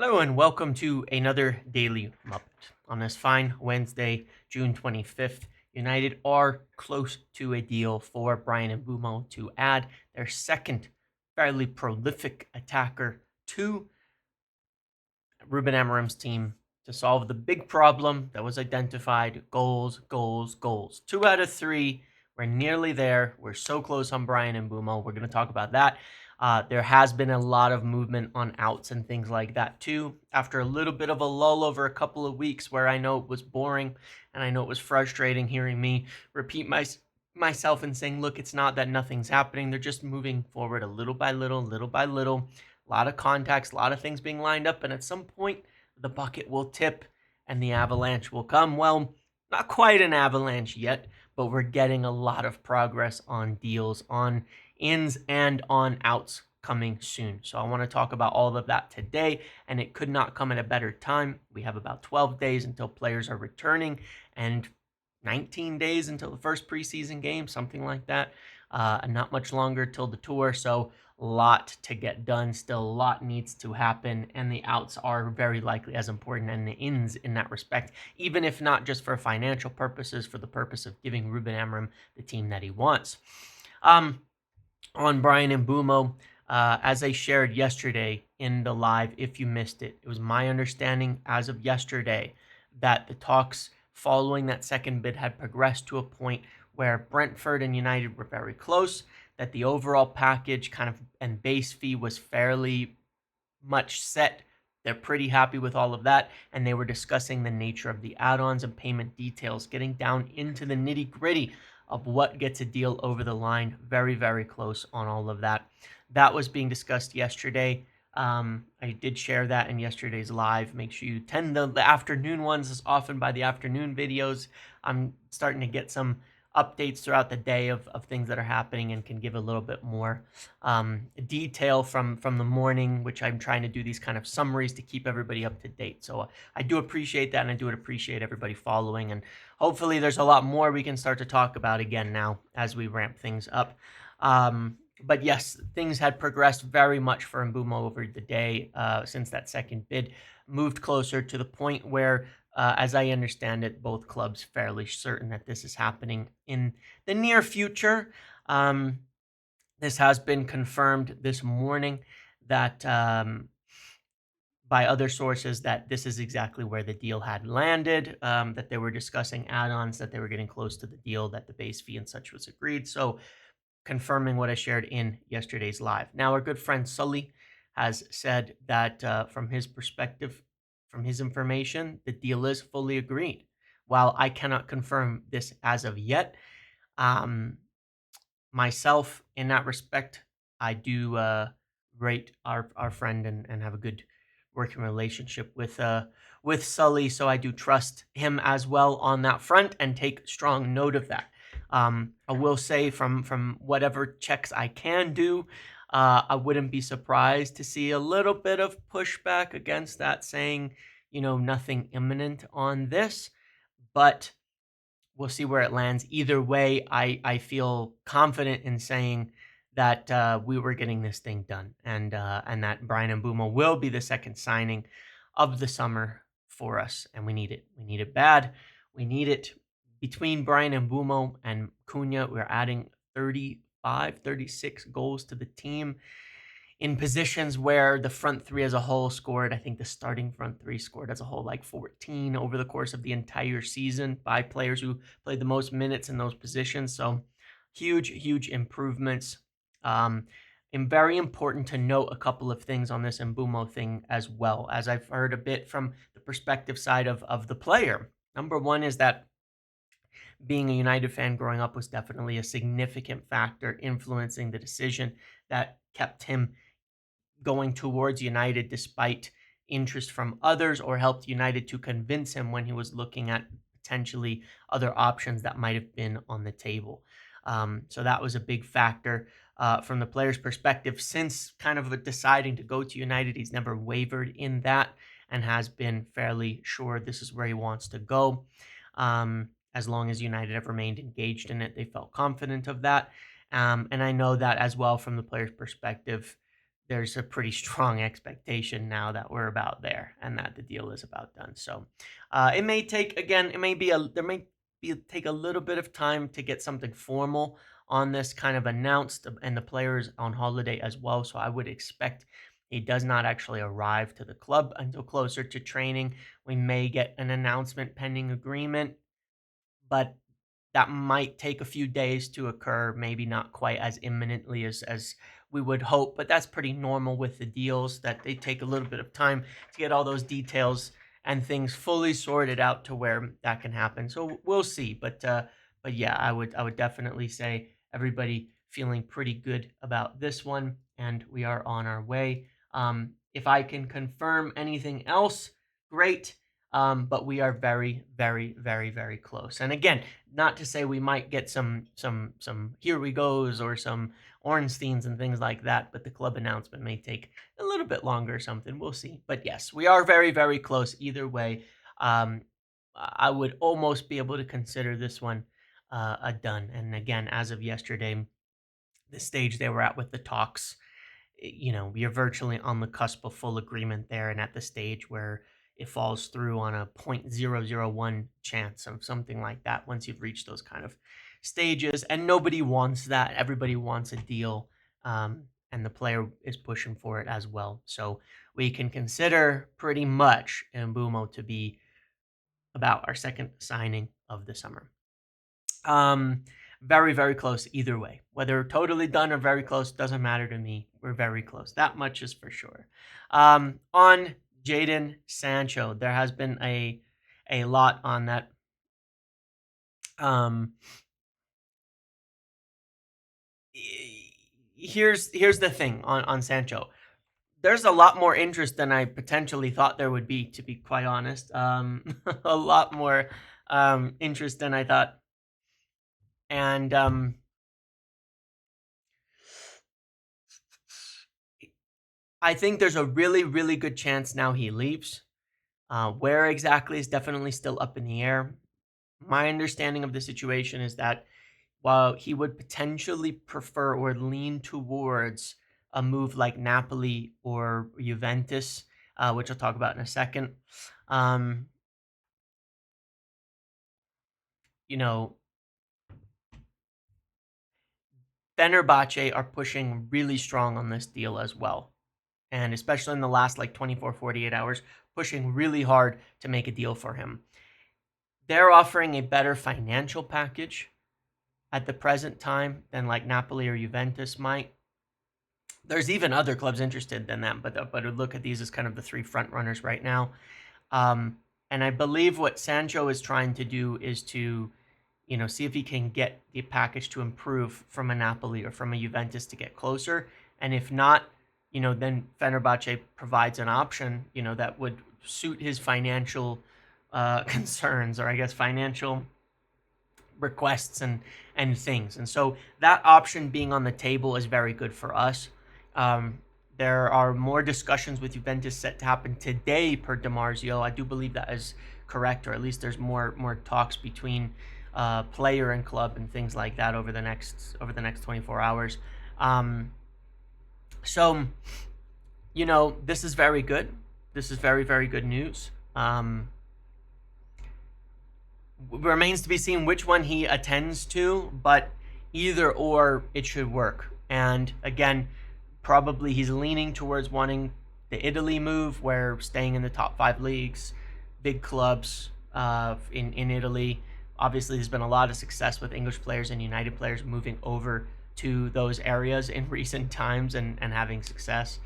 Hello and welcome to another Daily Muppet. On this fine Wednesday, June 25th, United are close to a deal for Bryan Mbeumo to add their second fairly prolific attacker to Ruben Amorim's team to solve the big problem that was identified: goals, goals, goals. 2 out of 3. We're nearly there. We're so close on Bryan Mbeumo. We're going to talk about that. There has been a lot of movement on outs and things like that too. After a little bit of a lull over a couple of weeks where I know it was boring and I know it was frustrating hearing me repeat myself and saying, look, it's not that nothing's happening. They're just moving forward a little by little, little by little. A lot of contacts, a lot of things being lined up, and at some point, the bucket will tip and the avalanche will come. Well, not quite an avalanche yet, but we're getting a lot of progress on deals, on ins and on outs coming soon. So I want to talk about all of that today, and it could not come at a better time. We have about 12 days until players are returning, and 19 days until the first preseason game, something like that. And not much longer till the tour. So a lot to get done. Still, a lot needs to happen, and the outs are very likely as important, and the ins in that respect, even if not just for financial purposes, for the purpose of giving Ruben Amorim the team that he wants. On Bryan Mbeumo, as I shared yesterday in the live, if you missed it, it was my understanding as of yesterday that the talks following that second bid had progressed to a point where Brentford and United were very close, that the overall package kind of and base fee was fairly much set. They're pretty happy with all of that, and they were discussing the nature of the add-ons and payment details, getting down into the nitty-gritty of what gets a deal over the line. Very, very close on all of that. That was being discussed yesterday. I did share that in yesterday's live. Make sure you attend the afternoon ones as often by the afternoon videos. I'm starting to get some updates throughout the day of things that are happening and can give a little bit more detail from the morning, which I'm trying to do these kind of summaries to keep everybody up to date. So I do appreciate that, and I do appreciate everybody following, and hopefully there's a lot more we can start to talk about again now as we ramp things up. But yes, things had progressed very much for Mbeumo over the day since that second bid moved closer to the point where, as I understand it, both clubs fairly certain that this is happening in the near future. This has been confirmed this morning that by other sources that this is exactly where the deal had landed, that they were discussing add-ons, that they were getting close to the deal, that the base fee and such was agreed. So confirming what I shared in yesterday's live. Now, our good friend Sully has said that from his perspective, from his information, the deal is fully agreed. While I cannot confirm this as of yet, um, myself in that respect, I do rate our friend and have a good working relationship with Sully, so I do trust him as well on that front and take strong note of that. I will say from whatever checks I can do, I wouldn't be surprised to see a little bit of pushback against that, saying, nothing imminent on this, but we'll see where it lands. Either way, I feel confident in saying that we were getting this thing done, and that Bryan Mbeumo will be the second signing of the summer for us, and we need it. We need it bad. We need it. Between Bryan Mbeumo and Cunha, we're adding 35, 36 goals to the team in positions where the front three as a whole scored. I think the starting front three scored as a whole like 14 over the course of the entire season by players who played the most minutes in those positions. So huge, huge improvements. And very important to note a couple of things on this Mbeumo thing as well, as I've heard a bit from the perspective side of the player. Number one is that being a United fan growing up was definitely a significant factor influencing the decision that kept him going towards United despite interest from others, or helped United to convince him when he was looking at potentially other options that might have been on the table. So that was a big factor from the player's perspective. Since kind of deciding to go to United, he's never wavered in that and has been fairly sure this is where he wants to go. As long as United have remained engaged in it, they felt confident of that. And I know that as well from the player's perspective, there's a pretty strong expectation now that we're about there and that the deal is about done. So it may take, again, it may be a there may be take a little bit of time to get something formal on this kind of announced, and the players on holiday as well. So I would expect he does not actually arrive to the club until closer to training. We may get an announcement pending agreement, but that might take a few days to occur, maybe not quite as imminently as we would hope, but that's pretty normal with the deals, that they take a little bit of time to get all those details and things fully sorted out to where that can happen. So we'll see, but yeah, I would definitely say everybody feeling pretty good about this one, and we are on our way. If I can confirm anything else, great. But we are very, very, very, very close. And again, not to say we might get some here we goes or some Ornsteins and things like that, but the club announcement may take a little bit longer or something. We'll see. But yes, we are very, very close either way. Um, I would almost be able to consider this one a done. And again, as of yesterday, the stage they were at with the talks, you're virtually on the cusp of full agreement there, and at the stage where it falls through on a 0.001 chance of something like that once you've reached those kind of stages. And nobody wants that. Everybody wants a deal, and the player is pushing for it as well. So we can consider pretty much Mbeumo to be about our second signing of the summer. Um, Very, very close either way. Whether totally done or very close doesn't matter to me. We're very close. That much is for sure. On Jadon Sancho, there has been a lot on that. Um, here's the thing on Sancho. There's a lot more interest than I potentially thought there would be, to be quite honest. A lot more interest than I thought, and I think there's a really, really good chance now he leaves. Where exactly is definitely still up in the air. My understanding of the situation is that while he would potentially prefer or lean towards a move like Napoli or Juventus, which I'll talk about in a second, um, you know, Fenerbahce are pushing really strong on this deal as well. And especially in the last like 24, 48 hours, pushing really hard to make a deal for him. They're offering a better financial package at the present time than like Napoli or Juventus might. There's even other clubs interested than that, but look at these as kind of the three front runners right now. And I believe what Sancho is trying to do is to, see if he can get the package to improve from a Napoli or from a Juventus to get closer. And if not, then Fenerbahce provides an option, that would suit his financial concerns, or I guess financial requests and things. And so that option being on the table is very good for us. There are more discussions with Juventus set to happen today per DiMarzio. I do believe that is correct, or at least there's more talks between player and club and things like that over the next 24 hours. So this is very good. This is very, very good news. Remains to be seen which one he attends to, but either or, it should work. And again, probably he's leaning towards wanting the Italy move, where staying in the top 5 leagues, big clubs in Italy. Obviously, there's been a lot of success with English players and United players moving over to those areas in recent times and having success.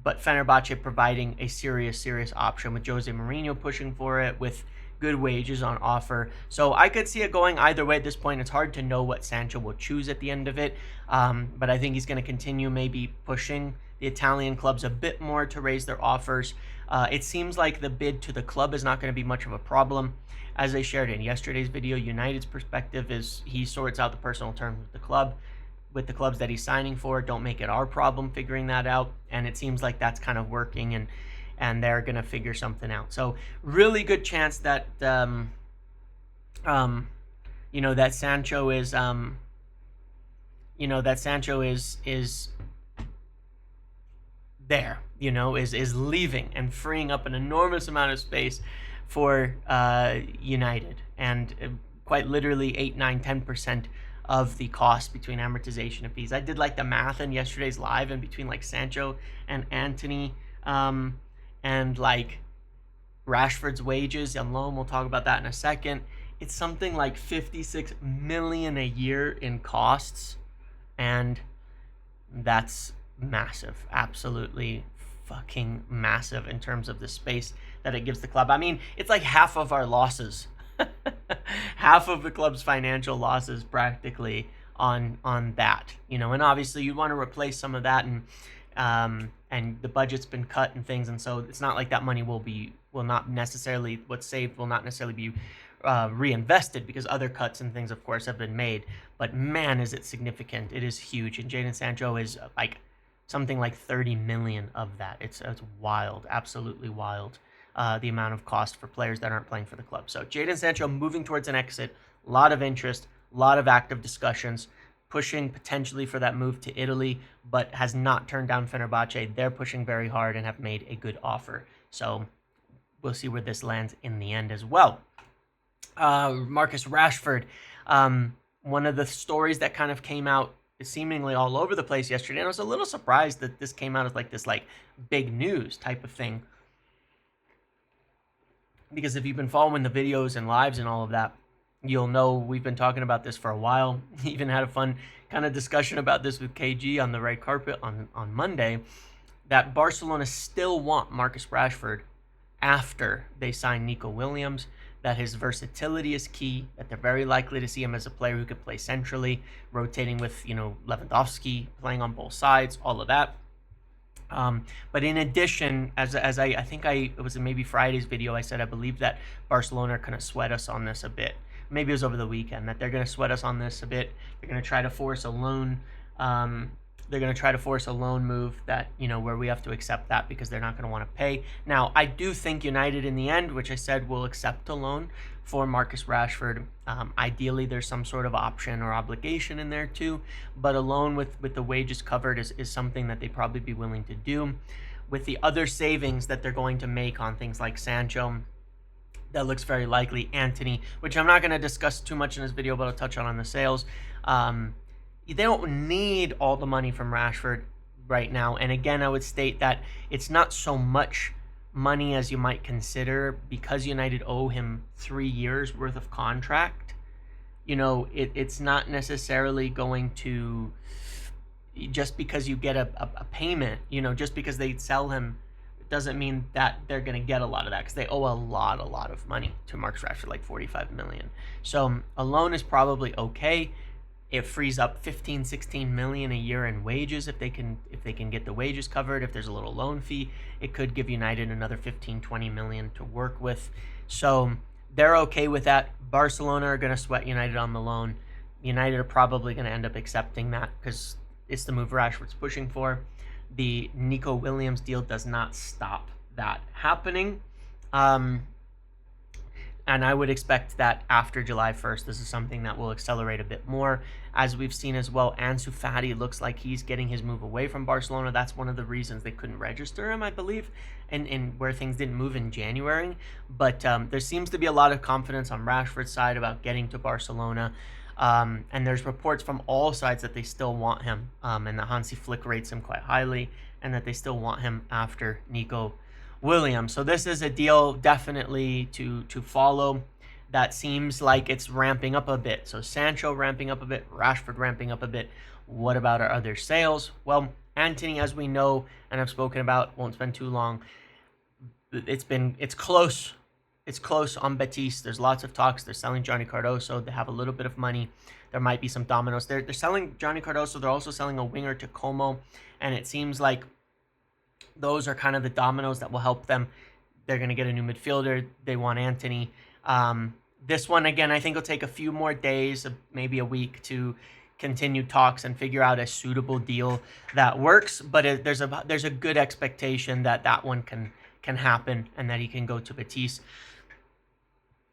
But Fenerbahce providing a serious option, with Jose Mourinho pushing for it, with good wages on offer. So I could see it going either way at this point. It's hard to know what Sancho will choose at the end of it. But I think he's going to continue maybe pushing the Italian clubs a bit more to raise their offers. It seems like the bid to the club is not going to be much of a problem. As I shared in yesterday's video, United's perspective is he sorts out the personal terms with the clubs that he's signing for. Don't make it our problem figuring that out. And it seems like that's kind of working, and they're going to figure something out. So really good chance that, that Sancho is, that Sancho is there, is leaving and freeing up an enormous amount of space for United, and quite literally 8, 9, 10% of the cost between amortization and fees. I did like the math in yesterday's live, and between like Sancho and Anthony, and like Rashford's wages on loan, we'll talk about that in a second. It's something like 56 million a year in costs, and that's massive, absolutely fucking massive in terms of the space that it gives the club. I mean, it's like half of our losses, half of the club's financial losses practically on that, and obviously you want to replace some of that, and the budget's been cut and things, and so it's not like that money will not necessarily, what's saved will not necessarily be reinvested, because other cuts and things, of course, have been made. But man, is it significant. It is huge. And Jadon Sancho is like something like 30 million of that. It's wild, absolutely wild, the amount of cost for players that aren't playing for the club. So Jadon Sancho moving towards an exit, a lot of interest, a lot of active discussions, pushing potentially for that move to Italy, but has not turned down Fenerbahce. They're pushing very hard and have made a good offer. So we'll see where this lands in the end as well. Marcus Rashford, one of the stories that kind of came out seemingly all over the place yesterday, and I was a little surprised that this came out as like this big news type of thing, because if you've been following the videos and lives and all of that, you'll know we've been talking about this for a while. Even had a fun kind of discussion about this with KG on the red carpet on Monday, that Barcelona still want Marcus Rashford after they sign Nico Williams, that his versatility is key, that they're very likely to see him as a player who could play centrally, rotating with, Lewandowski, playing on both sides, all of that. But in addition, as I think it was maybe Friday's video, I said I believe that Barcelona are going to sweat us on this a bit. Maybe it was over the weekend, that they're going to sweat us on this a bit. They're going to try to force a loan. They're going to try to force a loan move that, where we have to accept that because they're not going to want to pay. Now, I do think United in the end, which I said will accept a loan for Marcus Rashford. Ideally, there's some sort of option or obligation in there too, but a loan with the wages covered is something that they'd probably be willing to do. With the other savings that they're going to make on things like Sancho, that looks very likely. Anthony, which I'm not going to discuss too much in this video, but I'll touch on the sales. They don't need all the money from Rashford right now. And again, I would state that it's not so much money as you might consider, because United owe him 3 years worth of contract. It's not necessarily going to, just because you get a payment, just because they sell him, doesn't mean that they're going to get a lot of that, because they owe a lot of money to Marcus Rashford, like 45 million. So a loan is probably okay. It frees up 15, 16 million a year in wages if they can get the wages covered. If there's a little loan fee, it could give United another 15, 20 million to work with. So they're okay with that. Barcelona are going to sweat United on the loan. United are probably going to end up accepting that because it's the move Rashford's pushing for. The Nico Williams deal does not stop that happening. And I would expect that after July 1st, this is something that will accelerate a bit more. As we've seen as well, Ansu Fati looks like he's getting his move away from Barcelona. That's one of the reasons they couldn't register him, I believe, and where things didn't move in January. But there seems to be a lot of confidence on Rashford's side about getting to Barcelona. And there's reports from all sides that they still want him, and that Hansi Flick rates him quite highly, and that they still want him after Nico Williams. So this is a deal definitely to follow. That seems like it's ramping up a bit. So Sancho ramping up a bit, Rashford ramping up a bit. What about our other sales? Well, Anthony, as we know and I've spoken about, won't spend too long. It's close. It's close on Betis. There's lots of talks. They're selling Johnny Cardoso. They have a little bit of money. There might be some dominoes. They're selling Johnny Cardoso. They're also selling a winger to Como, and it seems like those are kind of the dominoes that will help them. They're going to get a new midfielder. They want Anthony. This one, again, I think will take a few more days, maybe a week, to continue talks and figure out a suitable deal that works. But there's a good expectation that that one can happen and that he can go to Betis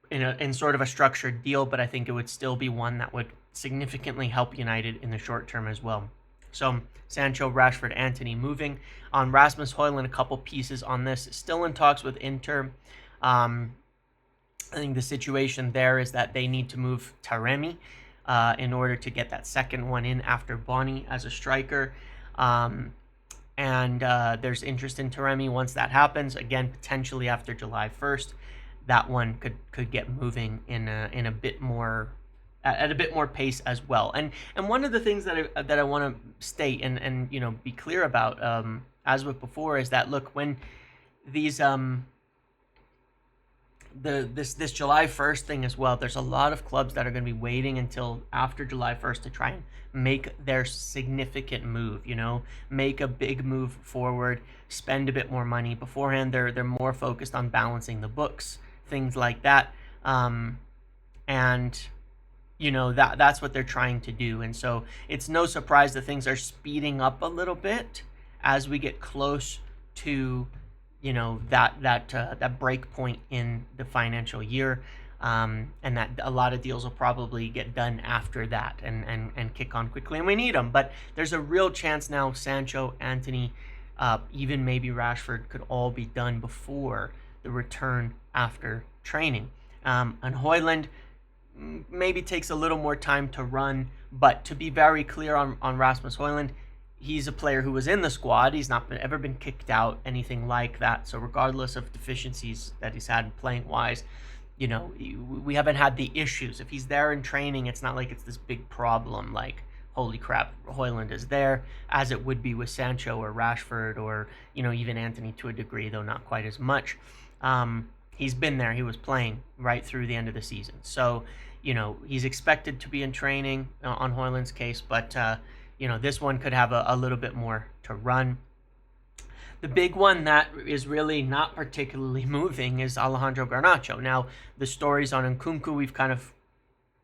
in sort of a structured deal. But I think it would still be one that would significantly help United in the short term as well. So Sancho, Rashford, Antony moving. On Rasmus Højlund, a couple pieces on this. Still in talks with Inter. I think the situation there is that they need to move Taremi in order to get that second one in after Boni as a striker. And there's interest in Taremi once that happens. Again, potentially after July 1st, that one could get moving in a bit more at a bit more pace as well. And one of the things that I want to state and be clear about, as with before, is that look, when these this July 1st thing as well, there's a lot of clubs that are going to be waiting until after July 1st to try and make their significant move, make a big move forward, spend a bit more money. Beforehand, they're more focused on balancing the books, things like that. And that's what they're trying to do. And so it's no surprise that things are speeding up a little bit as we get close to that break point in the financial year, and that a lot of deals will probably get done after that and kick on quickly, and we need them. But there's a real chance now Sancho, Antony, even maybe Rashford could all be done before the return after training. And Højlund maybe takes a little more time to run, but to be very clear on Rasmus Højlund, he's a player who was in the squad. He's not ever been kicked out, anything like that. So regardless of deficiencies that he's had playing wise, we haven't had the issues. If he's there in training, it's not like it's this big problem. Like, holy crap, Højlund is there, as it would be with Sancho or Rashford or even Antony to a degree, though not quite as much. He's been there. He was playing right through the end of the season. So he's expected to be in training on Højlund's case, but this one could have a little bit more to run. The big one that is really not particularly moving is Alejandro Garnacho. Now, the stories on Nkunku, we've kind of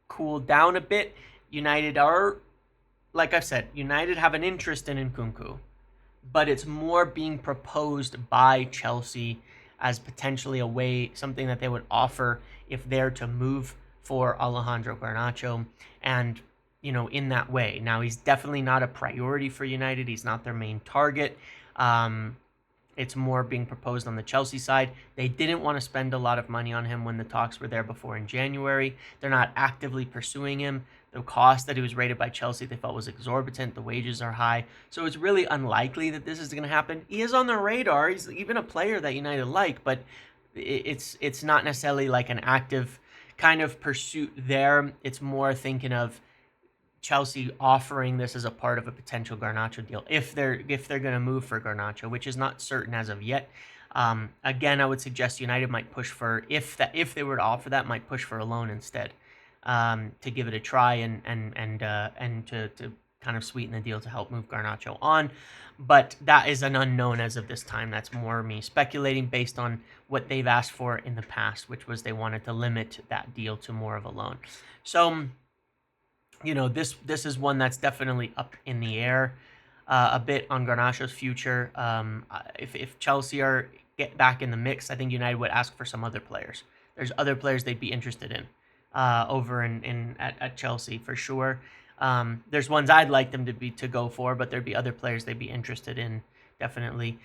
cooled down a bit. United are, like I've said, United have an interest in Nkunku, but it's more being proposed by Chelsea as potentially a way, something that they would offer if they're to move for Alejandro Garnacho. And in that way. Now, he's definitely not a priority for United. He's not their main target. It's more being proposed on the Chelsea side. They didn't want to spend a lot of money on him when the talks were there before in January. They're not actively pursuing him. The cost that he was rated by Chelsea they felt was exorbitant. The wages are high. So it's really unlikely that this is going to happen. He is on their radar. He's even a player that United like, but it's not necessarily like an active kind of pursuit there. It's more thinking of Chelsea offering this as a part of a potential Garnacho deal if they're going to move for Garnacho, which is not certain as of yet. Again, I would suggest United might push for, if they were to offer that, might push for a loan instead, to give it a try and to kind of sweeten the deal to help move Garnacho on. But that is an unknown as of this time. That's more me speculating based on what they've asked for in the past, which was they wanted to limit that deal to more of a loan. So this is one that's definitely up in the air a bit on Garnacho's future. If Chelsea get back in the mix, I think United would ask for some other players. There's other players they'd be interested in over at Chelsea for sure. There's ones I'd like them to go for, but there'd be other players they'd be interested in, definitely.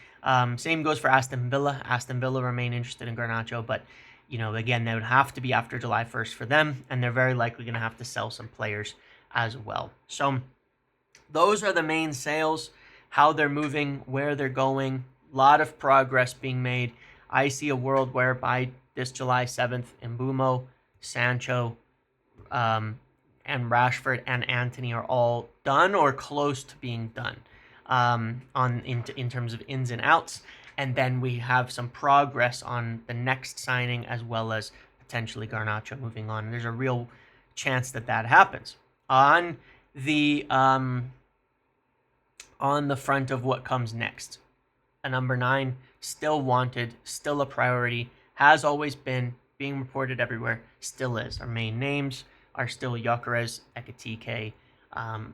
Same goes for Aston Villa. Aston Villa remain interested in Garnacho, but again, they would have to be after July 1st for them, and they're very likely going to have to sell some players as well. So those are the main sales, how they're moving, where they're going. A lot of progress being made. I see a world where by this July 7th, Mbeumo, Sancho, and Rashford and Antony are all done or close to being done in terms of ins and outs. And then we have some progress on the next signing as well as potentially Garnacho moving on. There's a real chance that happens. On the front of what comes next, a number 9, still wanted, still a priority, has always been, being reported everywhere, still is. Our main names are still Gyökeres, Ekitike.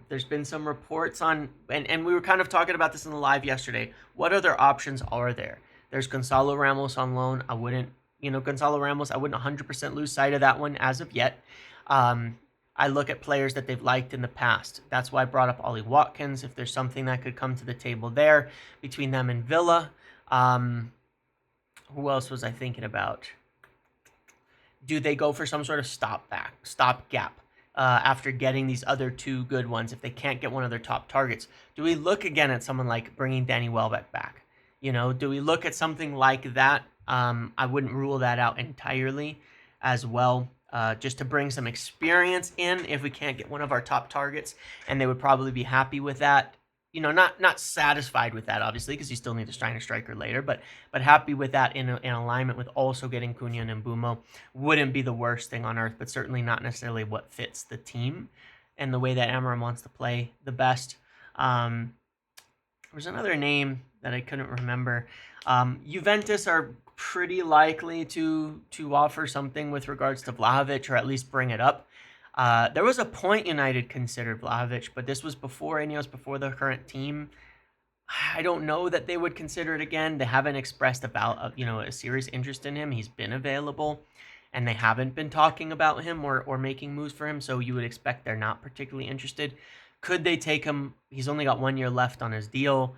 There's been some reports on, and we were kind of talking about this in the live yesterday. What other options are there? There's Gonzalo Ramos on loan. Gonzalo Ramos, I wouldn't 100% lose sight of that one as of yet. I look at players that they've liked in the past. That's why I brought up Ollie Watkins. If there's something that could come to the table there between them and Villa. Who else was I thinking about? Do they go for some sort of stopgap after getting these other two good ones? If they can't get one of their top targets, do we look again at someone like bringing Danny Welbeck back? Do we look at something like that? I wouldn't rule that out entirely as well, just to bring some experience in if we can't get one of our top targets, and they would probably be happy with that. Not satisfied with that, obviously, because you still need to sign a striker later, but happy with that in alignment with also getting Cunha and Mbeumo wouldn't be the worst thing on earth, but certainly not necessarily what fits the team and the way that Amarim wants to play the best. There's another name that I couldn't remember. Juventus are pretty likely to offer something with regards to Vlahovic, or at least bring it up. There was a point United considered Vlahovic, but this was before Ineos, before the current team. I don't know that they would consider it again. They haven't expressed about a serious interest in him. He's been available, and they haven't been talking about him or making moves for him. So you would expect they're not particularly interested. Could they take him? He's only got 1 year left on his deal.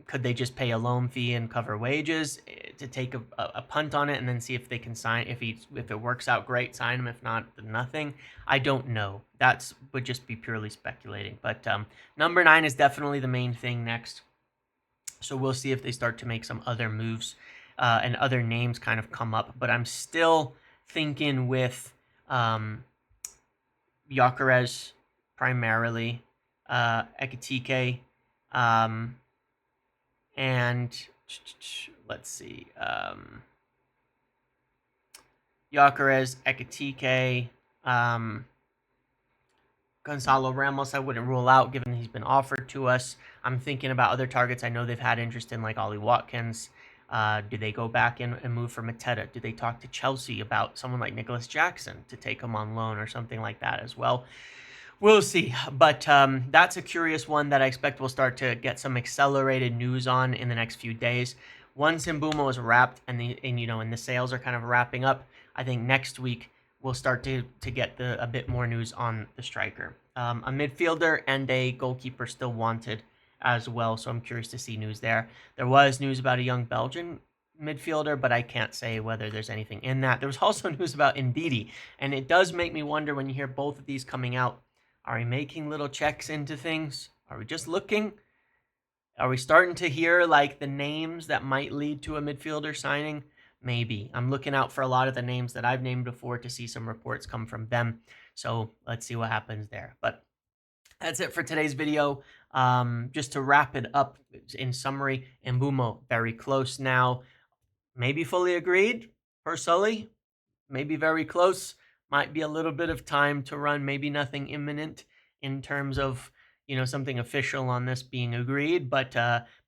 Could they just pay a loan fee and cover wages to take a punt on it and then see if they can sign? If it works out, great, sign him. If not, then nothing. I don't know. That would just be purely speculating. But number 9 is definitely the main thing next. So we'll see if they start to make some other moves and other names kind of come up. But I'm still thinking with Gyökeres primarily, Ekitike, and let's see, Gyökeres, Ekitike, Gonzalo Ramos I wouldn't rule out given he's been offered to us. I'm thinking about other targets I know they've had interest in, like Ollie Watkins. Do they go back in and move for Mateta? Do they talk to Chelsea about someone like Nicholas Jackson to take him on loan or something like that as well? We'll see, but that's a curious one that I expect we'll start to get some accelerated news on in the next few days. Once Mbeumo is wrapped and the sales are kind of wrapping up, I think next week we'll start to get a bit more news on the striker. A midfielder and a goalkeeper still wanted as well, so I'm curious to see news there. There was news about a young Belgian midfielder, but I can't say whether there's anything in that. There was also news about Ndidi, and it does make me wonder when you hear both of these coming out. Are we making little checks into things? Are we just looking? Are we starting to hear like the names that might lead to a midfielder signing? Maybe. I'm looking out for a lot of the names that I've named before to see some reports come from them. So let's see what happens there. But that's it for today's video. Just to wrap it up, in summary, Mbeumo very close now. Maybe fully agreed for Sully. Maybe very close. Might be a little bit of time to run. Maybe nothing imminent in terms of something official on this being agreed. But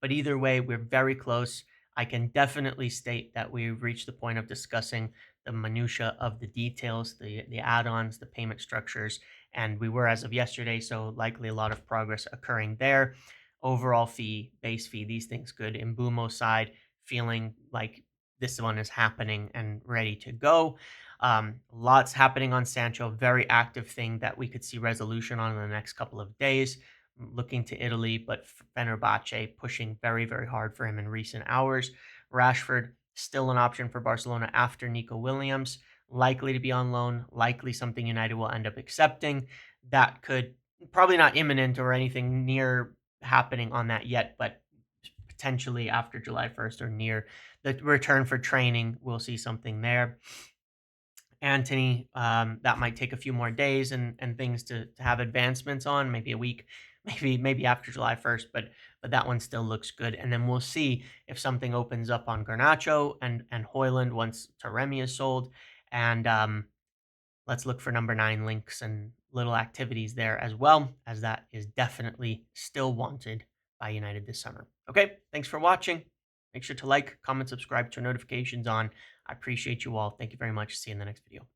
either way, we're very close. I can definitely state that we've reached the point of discussing the minutia of the details, the add-ons, the payment structures, and we were as of yesterday. So likely a lot of progress occurring there. Overall fee, base fee, these things good. Mbeumo side, feeling like this one is happening and ready to go. Lots happening on Sancho. Very active thing that we could see resolution on in the next couple of days. Looking to Italy, but Fenerbahce pushing very, very hard for him in recent hours. Rashford still an option for Barcelona after Nico Williams. Likely to be on loan. Likely something United will end up accepting. That could probably not imminent or anything near happening on that yet, but potentially after July 1st or near the return for training, we'll see something there. Anthony, that might take a few more days and things to have advancements on, maybe a week, maybe after July 1st, but that one still looks good. And then we'll see if something opens up on Granacho and Højlund once Taremi is sold. And let's look for number 9 links and little activities there as well, as that is definitely still wanted by United this summer. Okay, thanks for watching. Make sure to like, comment, subscribe, turn notifications on. I appreciate you all. Thank you very much. See you in the next video.